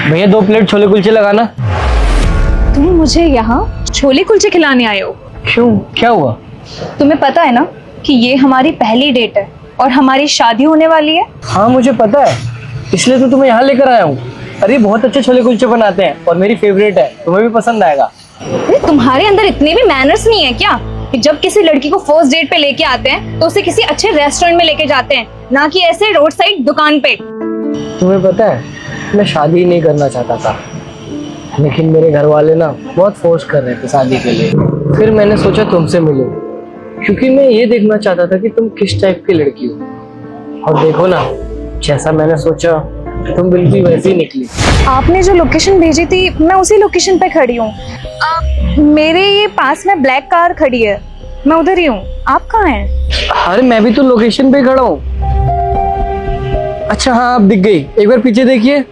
भैया 2 प्लेट छोले कुलचे लगाना। तुम मुझे यहाँ छोले कुलचे खिलाने आए हो? क्यों, क्या हुआ? तुम्हें पता है ना कि ये हमारी पहली डेट है और हमारी शादी होने वाली है। हाँ मुझे पता है, इसलिए तो तुम्हें यहाँ लेकर आया हूँ। अरे बहुत अच्छे छोले कुलचे बनाते हैं और मेरी फेवरेट है, तुम्हें भी पसंद आएगा। अरे तुम्हारे अंदर इतने भी मैनर्स नहीं है क्या कि जब किसी लड़की को फर्स्ट डेट पे लेके आते हैं तो उसे किसी अच्छे रेस्टोरेंट में लेके जाते हैं, ना कि ऐसे रोड साइड दुकान पे। तुम्हें पता है मैं शादी ही नहीं करना चाहता था, लेकिन मेरे घर वाले ना बहुत फोर्स कर रहे थे शादी के लिए। फिर मैंने सोचा तुमसे मिलूं, क्योंकि मैं ये देखना चाहता था कि तुम किस टाइप की लड़की हो। और देखो ना, जैसा मैंने सोचा तुम बिल्कुल वैसी ही निकली। आपने जो लोकेशन भेजी थी मैं उसी लोकेशन पे खड़ी हूँ। मेरे ये पास में ब्लैक कार खड़ी है, मैं उधर ही हूँ। आप कहाँ हैं? अरे मैं भी तो लोकेशन पे खड़ा हूँ। अच्छा हाँ, अब दिख गई, एक बार पीछे देखिए।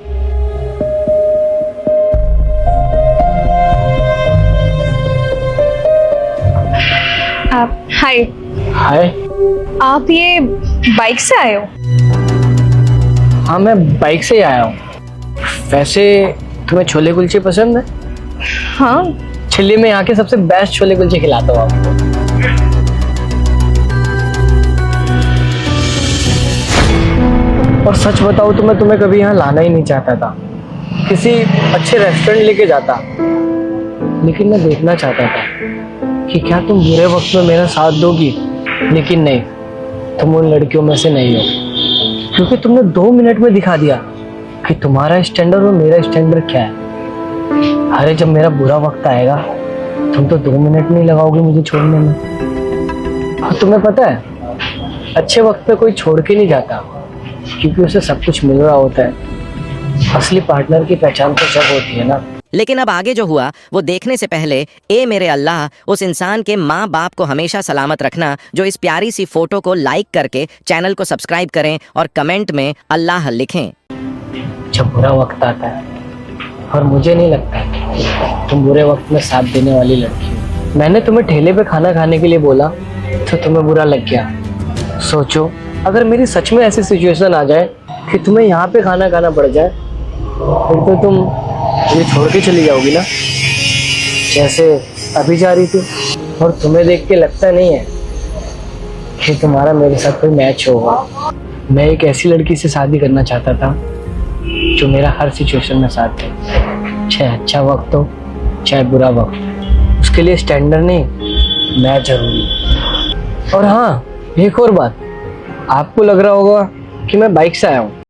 हाय। हाय। आप ये बाइक से आए हो? हाँ मैं बाइक से ही आया हूँ। वैसे तुम्हें छोले कुलचे पसंद है? हाँ। चलिए मैं यहाँ के सबसे बेस्ट छोले कुलचे खिलाता हूँ आपको। और सच बताऊँ तो मैं तुम्हें कभी यहाँ लाना ही नहीं चाहता था, किसी अच्छे रेस्टोरेंट लेके जाता, लेकिन मैं देखना चाहता था कि क्या तुम बुरे वक्त में मेरा साथ दोगी। लेकिन नहीं, तुम उन लड़कियों में से नहीं हो, क्योंकि तुमने 2 मिनट में दिखा दिया कि तुम्हारा स्टैंडर्ड और मेरा स्टैंडर्ड क्या है। अरे जब मेरा बुरा वक्त आएगा तुम तो 2 मिनट नहीं लगाओगे मुझे छोड़ने में। और तुम्हें पता है अच्छे वक्त पे कोई छोड़ के नहीं जाता, क्योंकि उसे सब कुछ मिल रहा होता है। असली पार्टनर की पहचान तो जब होती है ना। लेकिन अब आगे जो हुआ वो देखने से पहले ए मेरे अल्लाह उस इंसान के माँ बाप को हमेशा सलामत रखना जो इस प्यारी सी फोटो को लाइक करके चैनल को सब्सक्राइब करें और कमेंट में अल्लाह लिखें। जब बुरा वक्त आता है, और मुझे नहीं लगता तुम बुरे वक्त में साथ देने वाली लड़की हो। मैंने तुम्हें ठेले पे खाना खाने के लिए बोला तो तुम्हें बुरा लग गया। सोचो अगर मेरी सच में ऐसी सिचुएशन आ जाए कि तुम्हें यहाँ पे खाना खाना पड़ जाए, फिर तो तुम मुझे छोड़ के चली जाओगी ना, जैसे अभी जा रही थी। और तुम्हें देख के लगता नहीं है कि तुम्हारा मेरे साथ कोई मैच होगा। मैं एक ऐसी लड़की से शादी करना चाहता था जो मेरा हर सिचुएशन में साथ दे, चाहे अच्छा वक्त हो चाहे बुरा वक्त। उसके लिए स्टैंडर्ड नहीं, मैं जरूरी। और हाँ एक और बात, आपको लग रहा होगा कि मैं बाइक से आया हूँ,